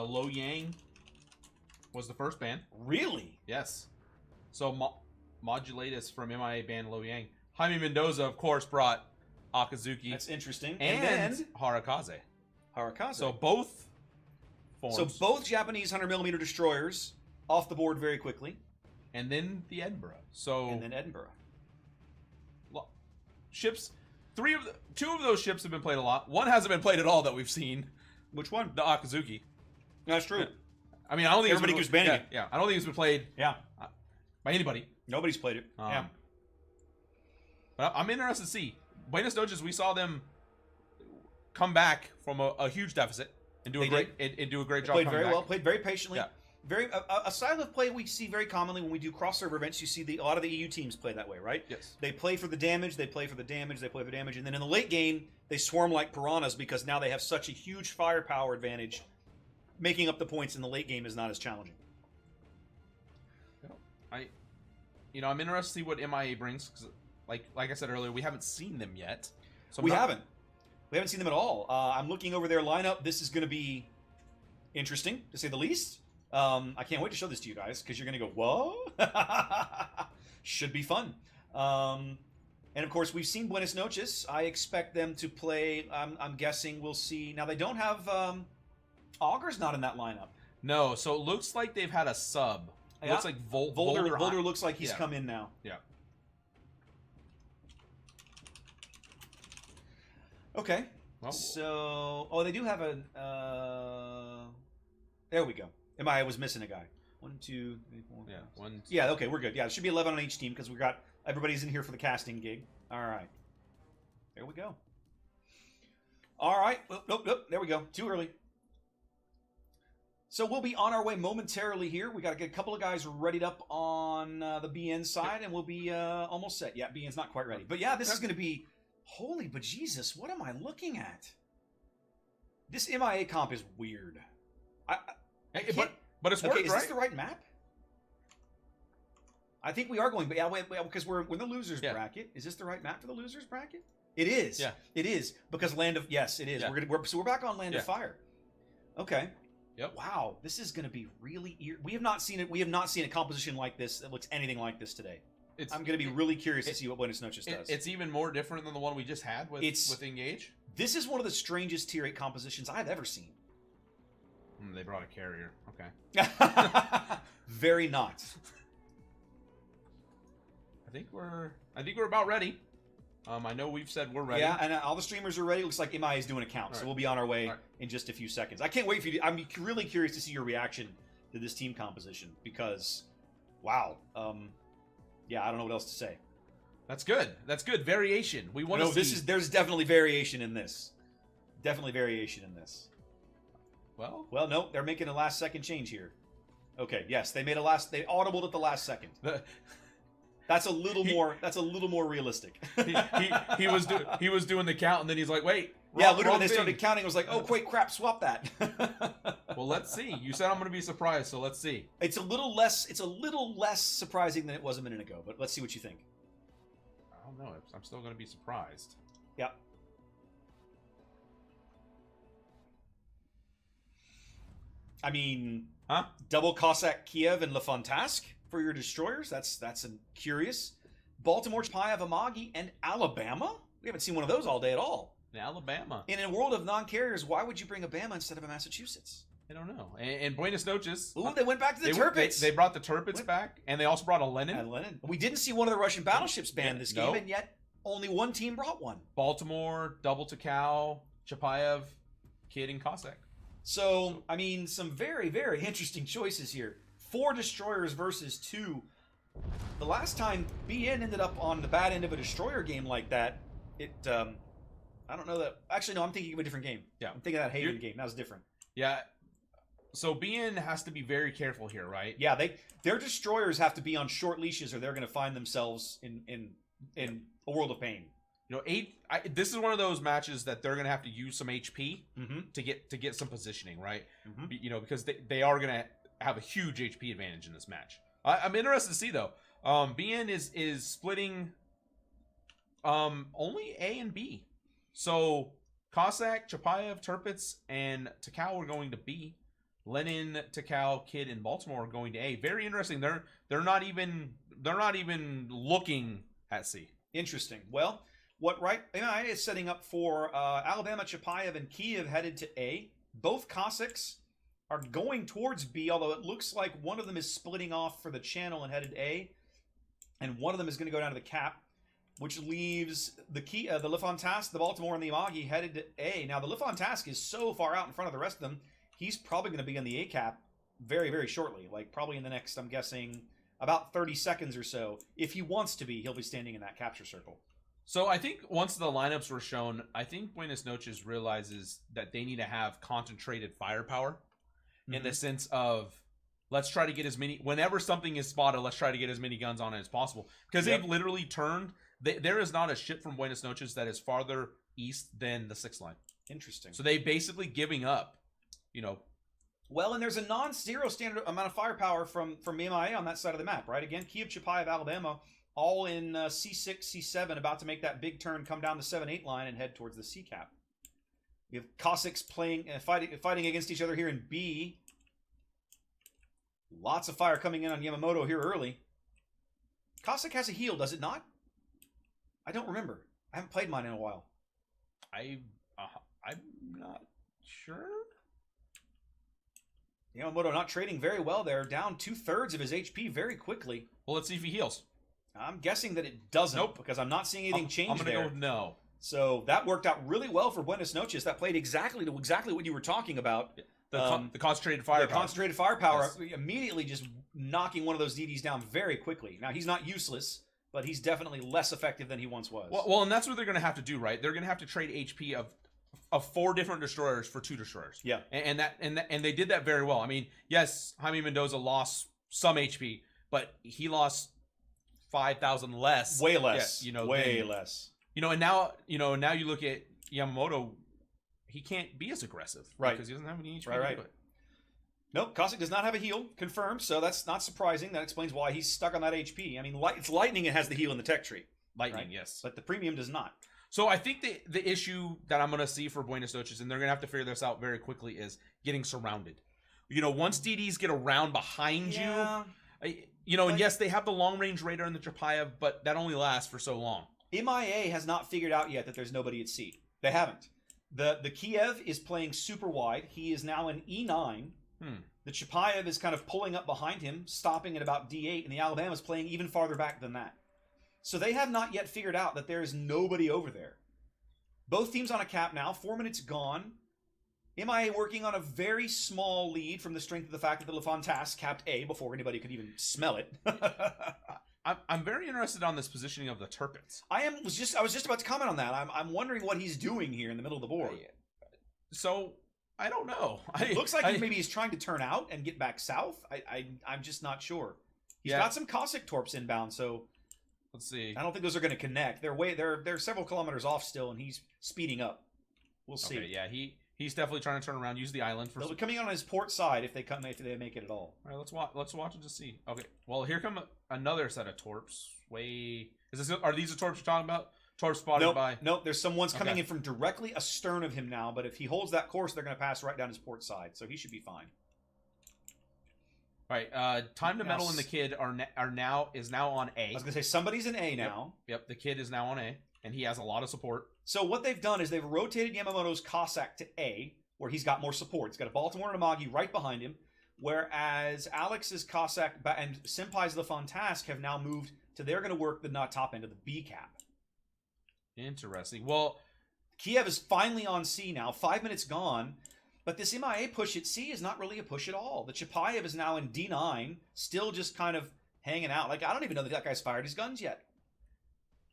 Lo Yang was the first ban. Really? Yes. So Modulatus from MIA banned Lo Yang. Jaime Mendoza, of course, brought Akazuki. That's interesting. And then Harakaze. Harakaze. So both forms. So both Japanese 100mm destroyers off the board very quickly. And then the Edinburgh. So and then Edinburgh. Ships. Two of those ships have been played a lot. One hasn't been played at all that we've seen. Which one? The Akazuki. That's true. Yeah. I mean, I don't think everybody keeps banning it. Yeah, I don't think it's been played. Yeah. By anybody. Nobody's played it. Yeah. But I'm interested to see. Buenos Noches, we saw them come back from a huge deficit and do a great job. Played very well. Played very patiently. Yeah. Very a style of play we see very commonly when we do cross-server events. You see a lot of the EU teams play that way, right? Yes. They play for the damage. They play for the damage. They play for damage, and then in the late game they swarm like piranhas because now they have such a huge firepower advantage. Making up the points in the late game is not as challenging. I'm interested to see what MIA brings. Cause like I said earlier, we haven't seen them yet. So we haven't seen them at all. I'm looking over their lineup. This is going to be interesting, to say the least. I can't wait to show this to you guys, because you're going to go, whoa? Should be fun. And of course, we've seen Buenos Noches. I expect them to play, I'm guessing we'll see. Now, they don't have, Augur's not in that lineup. No, so it looks like they've had a sub. It looks like Volder looks like he's come in now. Yeah. Okay. Well, so, they do have a, there we go. MIA was missing a guy. 1, 2, 3, 4. Yeah, 1. 2. Yeah, okay, we're good. Yeah, it should be 11 on each team because we got everybody's in here for the casting gig. All right. There we go. All right. Nope. There we go. Too early. So we'll be on our way momentarily here. We got to get a couple of guys readied up on the BN side, and we'll be almost set. Yeah, BN's not quite ready. But yeah, this is going to be... Holy bejesus, what am I looking at? This MIA comp is weird. But it's worked, right? Is this the right map? I think we are going, but yeah, wait, because we're in the losers bracket. Is this the right map for the losers bracket? It is. Yeah, it is because yes, it is. Yeah. We're back on Land of Fire. Okay. Yep. Wow, this is going to be really. We have not seen it. We have not seen a composition like this that looks anything like this today. I'm going to be really curious to see what Buenos Noches does. It's even more different than the one we just had with Engage. This is one of the strangest tier 8 compositions I've ever seen. They brought a carrier. Okay. Very not. I think we're about ready. I know we've said we're ready. Yeah, and all the streamers are ready. It looks like MI is doing a count, so we'll be on our way in just a few seconds. I can't wait for you to... I'm really curious to see your reaction to this team composition because, wow. Yeah, I don't know what else to say. That's good. That's good. Variation. We want to see... There's definitely variation in this. Definitely variation in this. Well, no, they're making a last second change here. Okay, yes, they audibled at the last second. That's a little more realistic. he was doing the count, and then he's like, wait. Literally they started counting. I was like, oh, wait, crap, swap that. Well, let's see. You said I'm going to be surprised, so let's see. It's a little less surprising than it was a minute ago, but let's see what you think. I don't know. I'm still going to be surprised. Yeah. I mean, double Cossack Kiev and Le Fantasque for your destroyers. That's curious. Baltimore, Payev, Amagi, and Alabama. We haven't seen one of those all day at all. Alabama. In a world of non-carriers, why would you bring a Bama instead of a Massachusetts? I don't know. And Buenos Noches. Ooh, they went back to the Tirpitz. They brought the Tirpitz back, and they also brought a Lenin. We didn't see one of the Russian battleships banned this game, and yet only one team brought one. Baltimore, double Takao, Chapayev, Kid, and Cossack. So, I mean, some very, very interesting choices here. 4 destroyers versus 2. The last time BN ended up on the bad end of a destroyer game like that, I don't know that... Actually, no, I'm thinking of a different game. Yeah. I'm thinking of that Haven game. That was different. Yeah. So BN has to be very careful here, right? Yeah, their destroyers have to be on short leashes or they're going to find themselves in a world of pain. You know, this is one of those matches that they're going to have to use some HP to get some positioning, right? You know, because they are going to have a huge HP advantage in this match. I'm interested to see, though. BN is splitting only A and B. So Cossack, Chapayev, Tirpitz, and Takao are going to B. Lenin, Takao, Kid, and Baltimore are going to A. Very interesting. They're not even looking at C. Interesting. Well, what MIA is setting up for Alabama, Chapayev, and Kiev headed to A. Both Cossacks are going towards B, although it looks like one of them is splitting off for the channel and headed A, and one of them is going to go down to the cap, which leaves the LeFantasque, the Baltimore, and the Imagi headed to A. Now, the LeFantasque is so far out in front of the rest of them, he's probably going to be on the A cap very, very shortly. Like, probably in the next, I'm guessing, about 30 seconds or so. If he wants to be, he'll be standing in that capture circle. So I think once the lineups were shown, I think Buenos Noches realizes that they need to have concentrated firepower in the sense of, let's try to get as many, whenever something is spotted, let's try to get as many guns on it as possible. Because they've literally turned, there is not a ship from Buenos Noches that is farther east than the 6th line. Interesting. So they basically giving up, you know. Well, and there's a non-zero standard amount of firepower from MIA on that side of the map, right? Again, Kiev, Chapayev, Alabama, all in C6, C7, about to make that big turn, come down the 7-8 line and head towards the C cap. We have Cossacks playing, fighting against each other here in B. Lots of fire coming in on Yamamoto here early. Cossack has a heal, does it not? I don't remember. I haven't played mine in a while. I'm not sure. Yamamoto not trading very well there. Down 2/3 of his HP very quickly. Well, let's see if he heals. I'm guessing that it doesn't. Nope. Because I'm not seeing anything change there. I'm going to go with no. So that worked out really well for Buenos Noches. That played exactly what you were talking about. The concentrated firepower. The concentrated firepower, immediately just knocking one of those DDs down very quickly. Now, he's not useless, but he's definitely less effective than he once was. Well, and that's what they're going to have to do, right? They're going to have to trade HP of 4 different destroyers for 2 destroyers. Yeah. And they did that very well. I mean, yes, Jaime Mendoza lost some HP, but he lost 5,000 less. Way less. Yeah, way less. And now you look at Yamamoto, he can't be as aggressive. Right. Because he doesn't have any HP. Right. Nope, Cossack does not have a heal, confirmed, so that's not surprising. That explains why he's stuck on that HP. I mean, it's Lightning that has the heal in the tech tree. Lightning, right? yes. But the premium does not. So I think the issue that I'm going to see for Buenos Noches, and they're going to have to figure this out very quickly, is getting surrounded. Once DDs get around behind you, and yes, they have the long-range radar in the Chapayev, but that only lasts for so long. MIA has not figured out yet that there's nobody at C. They haven't. The Kiev is playing super wide. He is now in E9. The Chapayev is kind of pulling up behind him, stopping at about D8, and the Alabama is playing even farther back than that. So they have not yet figured out that there is nobody over there. Both teams on a cap now, 4 minutes gone. MIA working on a very small lead from the strength of the fact that the LeFantasque capped A before anybody could even smell it. I'm very interested on this positioning of the Turpits. I was just about to comment on that. I'm wondering what he's doing here in the middle of the board. So I don't know. It looks like maybe he's trying to turn out and get back south. I'm just not sure. He's got some Cossack torps inbound, so let's see. I don't think those are going to connect. They're several kilometers off still, and he's speeding up. We'll see. Okay, yeah, he's definitely trying to turn around, use the island for. They'll be coming on his port side if they make it at all. All right, let's watch it to see. Okay, well here come another set of torps. Are these the torps you're talking about? Torps spotted by. Nope. There's some ones coming in from directly astern of him now, but if he holds that course, they're going to pass right down his port side, so he should be fine. All right, Time to Metal and the Kid is now on A. I was going to say somebody's in A now. Yep, the Kid is now on A, and he has a lot of support. So what they've done is they've rotated Yamamoto's Cossack to A, where he's got more support. He's got a Baltimore and Amagi right behind him, whereas Alex's Cossack and Senpai's LeFantasque have now moved to they're going to work the top end of the B cap. Interesting. Well, Kiev is finally on C now. 5 minutes gone. But this MIA push at C is not really a push at all. The Chapayev is now in D9, still just kind of hanging out. Like, I don't even know that guy's fired his guns yet.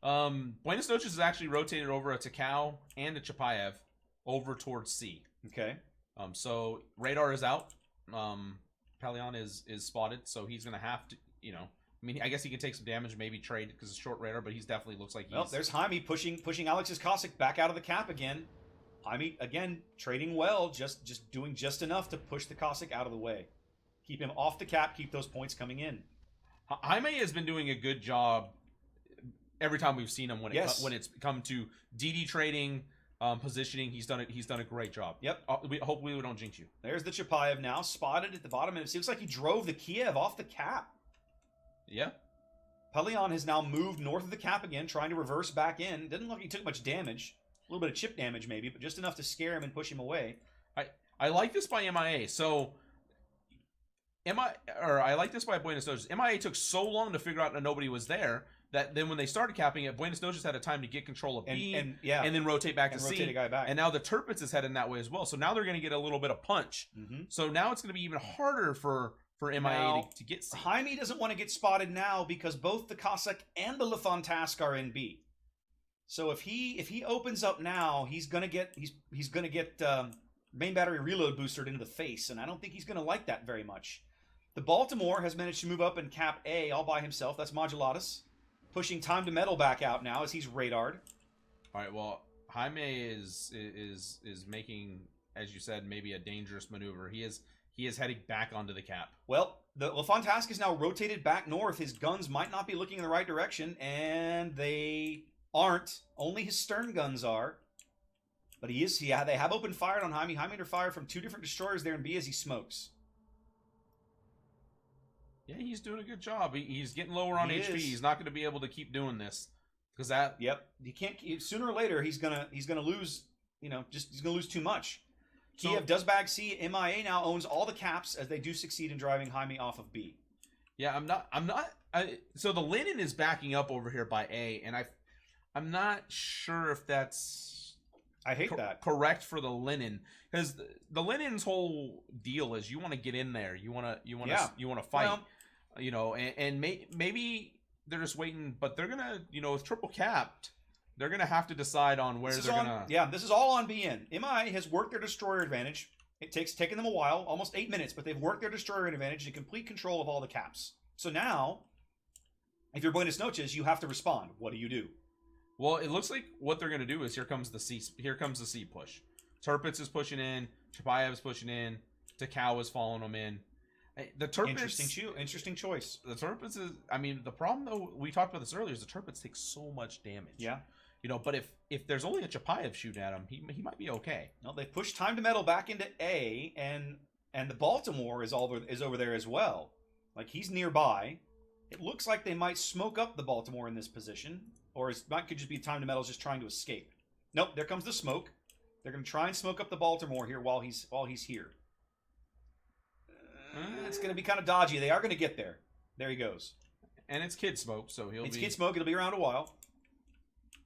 Buenos Noches is actually rotated over a Takao and a Chapayev over towards C. Okay. So radar is out. Palion is spotted, so he's going to have to, I mean, I guess he can take some damage, maybe trade because it's short radar, but he's definitely looks like he's... Oh, there's Jaime pushing Alex's Cossack back out of the cap again. Jaime, again, trading well, just doing just enough to push the Cossack out of the way. Keep him off the cap, keep those points coming in. Jaime has been doing a good job every time we've seen him when it's come to DD trading, positioning. He's done it. He's done a great job. Yep. Hopefully we don't jinx you. There's the Chapayev now, spotted at the bottom, and it seems like he drove the Kiev off the cap. Yeah. Pelion has now moved north of the cap again, trying to reverse back in. Didn't look like he took much damage. A little bit of chip damage maybe, but just enough to scare him and push him away. I like this by MIA. So I like this by Buenos Noches. MIA took so long to figure out that nobody was there that then when they started capping it, Buenos Noches had a time to get control of B and then rotate back to C. Rotate a guy back. And now the Tirpitz is heading that way as well. So now they're going to get a little bit of punch. So now it's going to be even harder for MIA to get C. Jaime doesn't want to get spotted now because both the Cossack and the Lefantask are in B. So if he opens up now, he's gonna get main battery reload boosted into the face, and I don't think he's gonna like that very much. The Baltimore has managed to move up and cap A all by himself. That's Modulatus, pushing Time to Metal back out now as he's radared. All right, well, Jaime is making, as you said, maybe a dangerous maneuver. He is heading back onto the cap. Well, the Lefantask is now rotated back north. His guns might not be looking in the right direction, and they aren't. Only his stern guns are. But they have opened fire on Jaime. Jaime under fire from 2 different destroyers there in B as he smokes. Yeah, he's doing a good job. He's getting lower on HP. He's not going to be able to keep doing this because that. Yep, you can't. Sooner or later, he's gonna lose. He's gonna lose too much. Kiev does bag C. MIA now owns all the caps as they do succeed in driving Jaime off of B. Yeah, I'm not. So the Linen is backing up over here by A, and I'm not sure if that's. I hate that. Correct for the Linen, because the Linen's whole deal is you want to get in there, you want to fight, well, and maybe they're just waiting, but they're gonna, with triple capped, they're gonna have to decide on where they're gonna. Yeah, this is all on BN. MI has worked their destroyer advantage. It's taken them a while, almost 8 minutes, but they've worked their destroyer advantage to complete control of all the caps. So now, if you're Buenos Noches, you have to respond. What do you do? Well, it looks like what they're going to do is here comes the C push. Tirpitz is pushing in. Chapayev is pushing in. Takao is following them in. The Tirpitz... Interesting choice. The Tirpitz is... I mean, the problem, though, we talked about this earlier, is the Tirpitz takes so much damage. Yeah. But if there's only a Chapayev shooting at him, he might be okay. No, they pushed Time to Metal back into A, and the Baltimore is over there as well. Like, he's nearby. It looks like they might smoke up the Baltimore in this position. Or it could just be Time to Metal's just trying to escape. Nope, there comes the smoke. They're going to try and smoke up the Baltimore here while he's here. It's going to be kind of dodgy. They are going to get there. There he goes. And it's kid smoke, so it's kid smoke. It'll be around a while.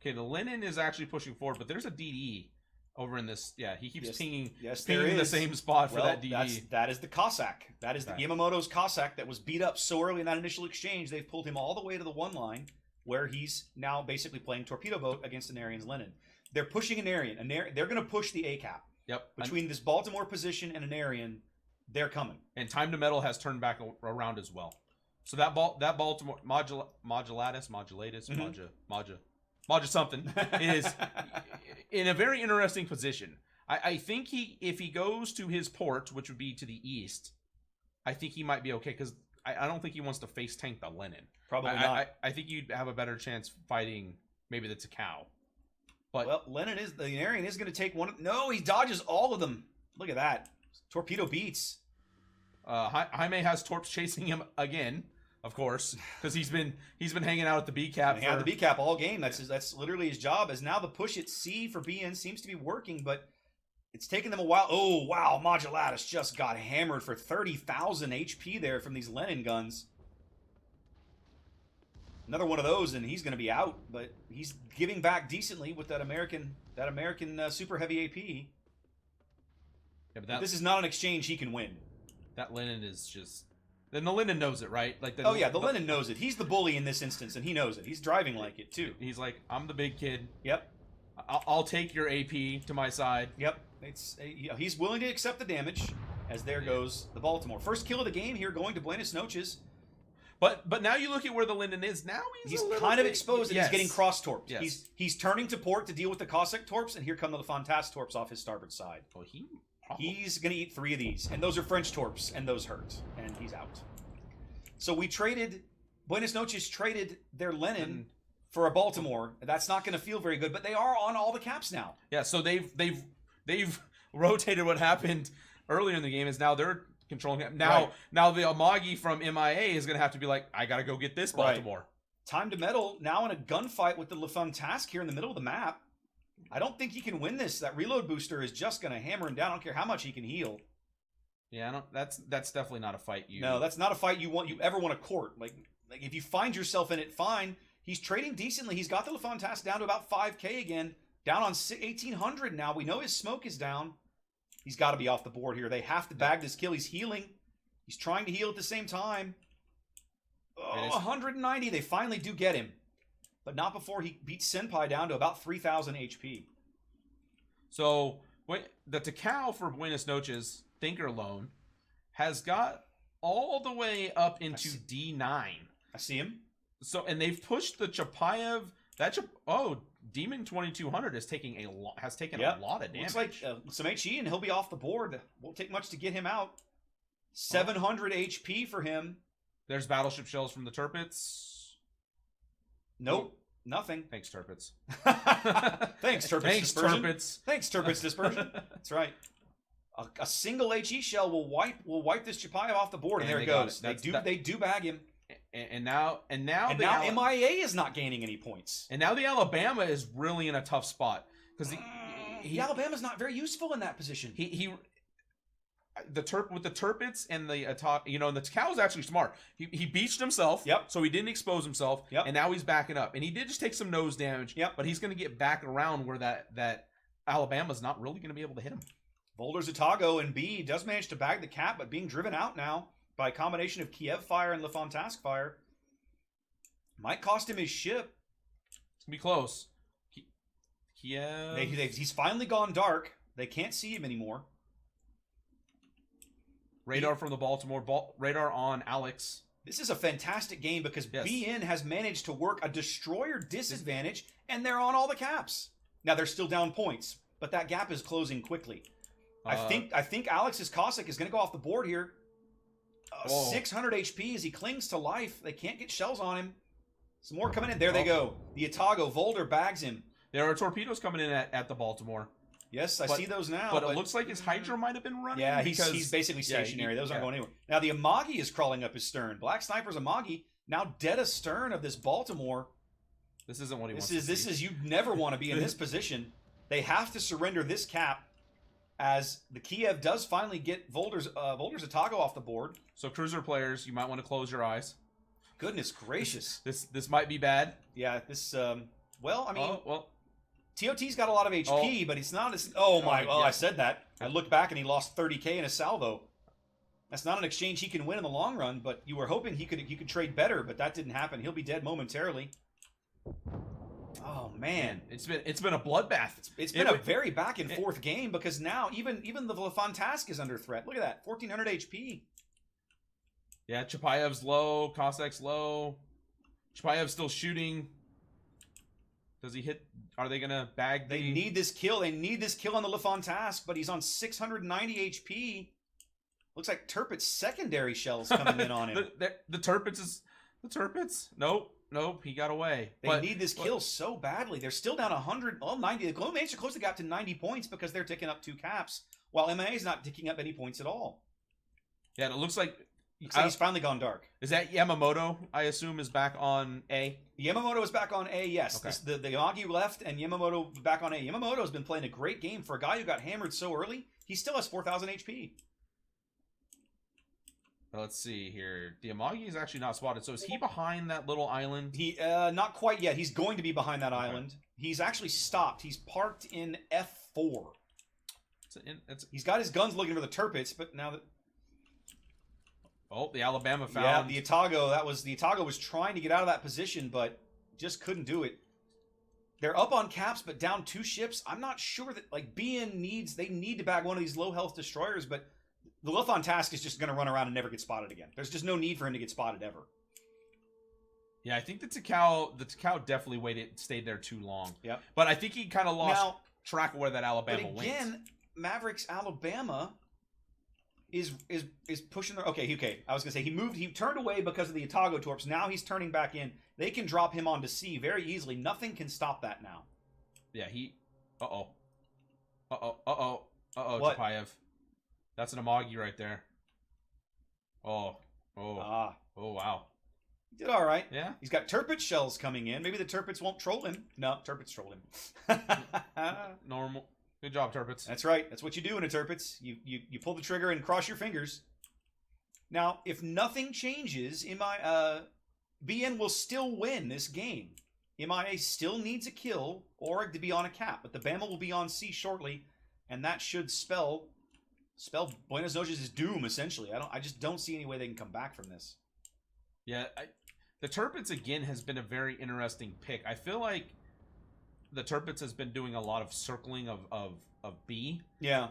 Okay, the Linen is actually pushing forward, but there's a DD over in this. Yeah, he keeps pinging the same spot for that DD. That is the Cossack. That is the Yamamoto's Cossack that was beat up so early in that initial exchange. They've pulled him all the way to the 1 line, where he's now basically playing torpedo boat against Anarian's Lenin. They're pushing Anarian. They're going to push the A cap. Yep. Between this Baltimore position and Anarian, they're coming. And Time to Metal has turned back around as well. So that Baltimore Modulatus something is in a very interesting position. I think if he goes to his port, which would be to the east, I think he might be okay because I don't think he wants to face tank the Lenin. Probably not. I think you'd have a better chance fighting maybe the Takao. But well, the Anarian is going to take one. No, he dodges all of them. Look at that. Torpedo beats. Jaime has Torps chasing him again, of course, because he's been hanging out at the B cap. Hanging out at the B cap all game. That's literally his job. As now the push at C for BN seems to be working, but it's taken them a while. Oh wow, Modulatus just got hammered for 30,000 HP there from these Lenin guns. Another one of those, and he's going to be out. But he's giving back decently with that American super heavy AP. Yeah, but this is not an exchange he can win. That Lenin is just. Then the Lenin knows it, right? Like the Lenin knows it. He's the bully in this instance, and he knows it. He's driving like it too. He's like, I'm the big kid. Yep. I'll take your AP to my side. Yep. He's willing to accept the damage. As there goes the Baltimore. First kill of the game here, going to Buenos Noches. But now you look at where the Linden is. Now he's kind of exposed and he's getting cross-torped. Yes. He's turning to port to deal with the Cossack torps, and here come the Fantas torps off his starboard side. Well, he's going to eat 3 of these, and those are French torps, and those hurt, and he's out. So we traded, Buenos Noches traded their Lenin for a Baltimore. That's not going to feel very good, but they are on all the caps now. Yeah, so they've rotated what happened earlier in the game. Is now they're controlling it. Now the Amagi from MIA is going to have to be like, I got to go get this Baltimore. Right. Time to meddle now in a gunfight with the LaFontask here in the middle of the map. I don't think he can win this. That reload booster is just going to hammer him down. I don't care how much he can heal. Yeah, I don't. That's definitely not a fight you. No, that's not a fight you ever want to court. Like if you find yourself in it, fine. He's trading decently. He's got the LaFontask down to about 5K again, down on 1,800 now. We know his smoke is down. He's got to be off the board here. They have to bag this kill. He's healing. He's trying to heal at the same time. Oh, 190. They finally do get him, but not before he beats Senpai down to about 3,000 HP. So the Takao for Buenos Noches Thinker Loan has got all the way up into D9. I see him. So and they've pushed the Chapayev. Demon 2200 is taking a lot of damage. Looks like some HE and he'll be off the board. Won't take much to get him out. 700 HP for him. There's battleship shells from the Turpits. Nope. Nothing. Thanks, Turpits. Thanks, Turpits. Thanks, Dispersion. Turpits. Thanks, Turpits Dispersion. That's right. A single HE shell will wipe this Chapayev off the board, and there it goes. They do bag him. And now MIA is not gaining any points. And now the Alabama is really in a tough spot because the Alabama's not very useful in that position. The Turpits and the and the Takao's actually smart. He beached himself. Yep. So he didn't expose himself. Yep. And now he's backing up. And he did just take some nose damage. Yep. But he's going to get back around where that Alabama's not really going to be able to hit him. Volder Zatago and B does manage to bag the cap, but being driven out now by a combination of Kiev fire and LaFontask fire. Might cost him his ship. It's going to be close. Kiev. He's finally gone dark. They can't see him anymore. Radar from the Baltimore. Radar on Alex. This is a fantastic game because BN has managed to work a destroyer disadvantage, and they're on all the caps. Now they're still down points, but that gap is closing quickly. I think Alex's Cossack is going to go off the board here. 600 HP as he clings to life. They can't get shells on him. Some more coming in. There they go. The Atago. Volder bags him. There are torpedoes coming in at the Baltimore. Yes, I see those now. But it looks like his Hydra might have been running. Yeah, he's basically stationary. Those aren't going anywhere. Now the Amagi is crawling up his stern. Black Sniper's Amagi now dead astern of this Baltimore. This isn't what he wants. This is you never want to be in this position. They have to surrender this cap as the Kiev does finally get Volder's Atago off the board. So cruiser players, you might want to close your eyes. Goodness gracious. This might be bad. Yeah, TOT's got a lot of HP, but it's not as... I said that. I looked back and he lost 30k in a salvo. That's not an exchange he can win in the long run, but you were hoping he could trade better, but that didn't happen. He'll be dead momentarily. Oh man, it's been a bloodbath. It's been a very back and forth game because now even the LaFontask is under threat. Look at that, 1400 HP. Yeah, Chapayev's low, Cossack's low. Chapayev's still shooting. Does he hit? Are they gonna bag? They need this kill. They need this kill on the LaFontask, but he's on 690 HP. Looks like Turpit's secondary shells coming in on him. The Turpits. Nope. He got away. They need this kill so badly. They're still down 100. Well, 90. The managed to close the gap to 90 points because they're ticking up 2 caps, while MIA is not ticking up any points at all. Yeah, and it looks like he's finally gone dark. Is that Yamamoto? I assume is back on A. Yamamoto is back on A. Yes, okay. The Yagi left and Yamamoto back on A. Yamamoto has been playing a great game for a guy who got hammered so early. He still has 4,000 HP. Let's see here. The Amagi is actually not spotted. So is he behind that little island? He not quite yet. He's going to be behind that island. He's actually stopped. He's parked in F4. He's got his guns looking for the Turpits, but now that... Oh, the Alabama found... Yeah, the Atago was trying to get out of that position, but just couldn't do it. They're up on caps, but down 2 ships. I'm not sure that, they need to bag one of these low-health destroyers, but the LaFontask is just going to run around and never get spotted again. There's just no need for him to get spotted ever. Yeah, I think the Takao definitely stayed there too long. Yep. But I think he kind of lost track of where that Alabama went. But again, Mavericks Alabama is pushing their... Okay. I was going to say, he turned away because of the Atago torps. Now he's turning back in. They can drop him onto C very easily. Nothing can stop that now. Yeah, Uh-oh, What? Chapayev. That's an Amagi right there. Oh, wow. He did all right. Yeah. He's got Turpitz shells coming in. Maybe the Turpitz won't troll him. No, Turpitz trolled him. Normal. Good job, Turpitz. That's right. That's what you do in a Turpitz. You pull the trigger and cross your fingers. Now, if nothing changes, BN will still win this game. MIA still needs a kill or to be on a cap, but the Bama will be on C shortly, and that should spell Buenos Noches' doom, essentially. I just don't see any way they can come back from this. Yeah, the Turpitz, again, has been a very interesting pick. I feel like the Turpitz has been doing a lot of circling of B. Yeah.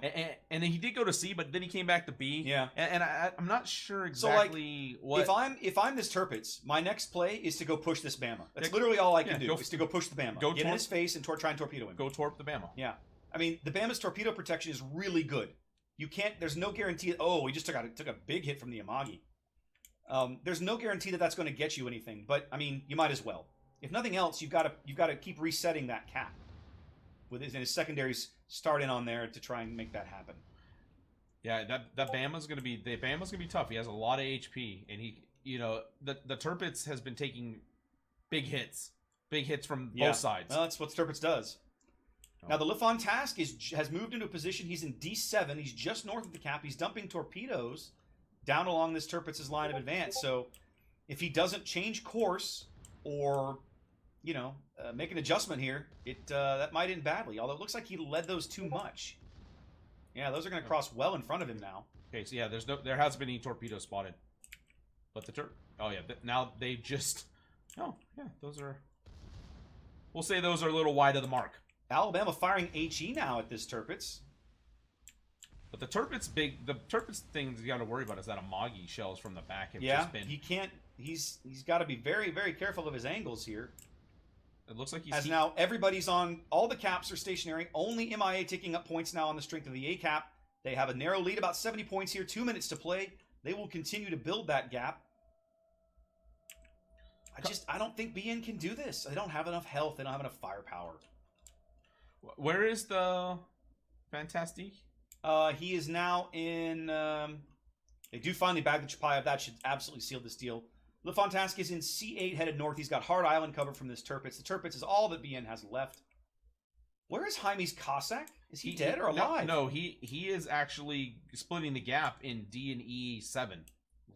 And then he did go to C, but then he came back to B. Yeah. And I'm not sure exactly what... If I'm this Turpitz, my next play is to go push this Bama. That's literally all I can do, is to go push the Bama. Get in his face and try and torpedo him. Go torp the Bama. Yeah. I mean, the Bama's torpedo protection is really good. You can't... There's no guarantee... Oh, he just took a big hit from the Amagi. There's no guarantee that that's going to get you anything, but, I mean, you might as well. If nothing else, you've got to keep resetting that cap. With his secondaries start in on there to try and make that happen. Yeah, that Bama's gonna be tough. He has a lot of HP, and the Turpitz has been taking big hits from both sides. Well, that's what Turpitz does. Oh. Now the Lifon Task has moved into a position. He's in D7. He's just north of the cap. He's dumping torpedoes down along this Turpitz's line of advance. So if he doesn't change course or make an adjustment here, that might end badly. Although it looks like he led those too much. Yeah, those are going to cross well in front of him now. Okay, so yeah, there hasn't been any torpedoes spotted. But now they just... Oh, yeah, those are... We'll say those are a little wide of the mark. Alabama firing HE now at this Turpitz. But the Turpitz thing you got to worry about is that Amagi shells from the back have just been... he can't... He's got to be very, very careful of his angles here. It looks like as now everybody's on, all the caps are stationary. Only MIA taking up points now on the strength of the A cap. They have a narrow lead, about 70 points here, 2 minutes to play. They will continue to build that gap. I don't think BN can do this. They don't have enough health. They don't have enough firepower. Where is the Fantastique? He is now in... they do finally bag the Chapayev. That should absolutely seal this deal. Le Fantasque is in C8 headed north. He's got hard island cover from this Turpitz. The Turpitz is all that BN has left. Where is Jaime's Cossack? Is he dead or alive? No, he is actually splitting the gap in D and E7.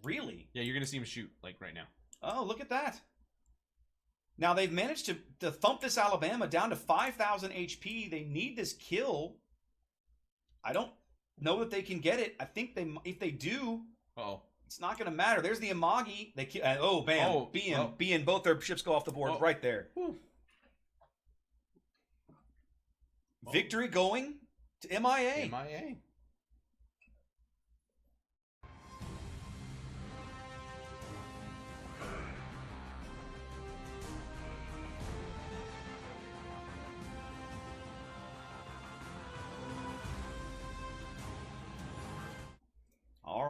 Really? Yeah, you're going to see him shoot, like, right now. Oh, look at that. Now, they've managed to thump this Alabama down to 5,000 HP. They need this kill. I don't know that they can get it. I think if they do... Uh-oh. It's not going to matter. There's the Amagi. Bam. Oh, BN. Both their ships go off the board right there. Whew. Victory going to MIA. MIA.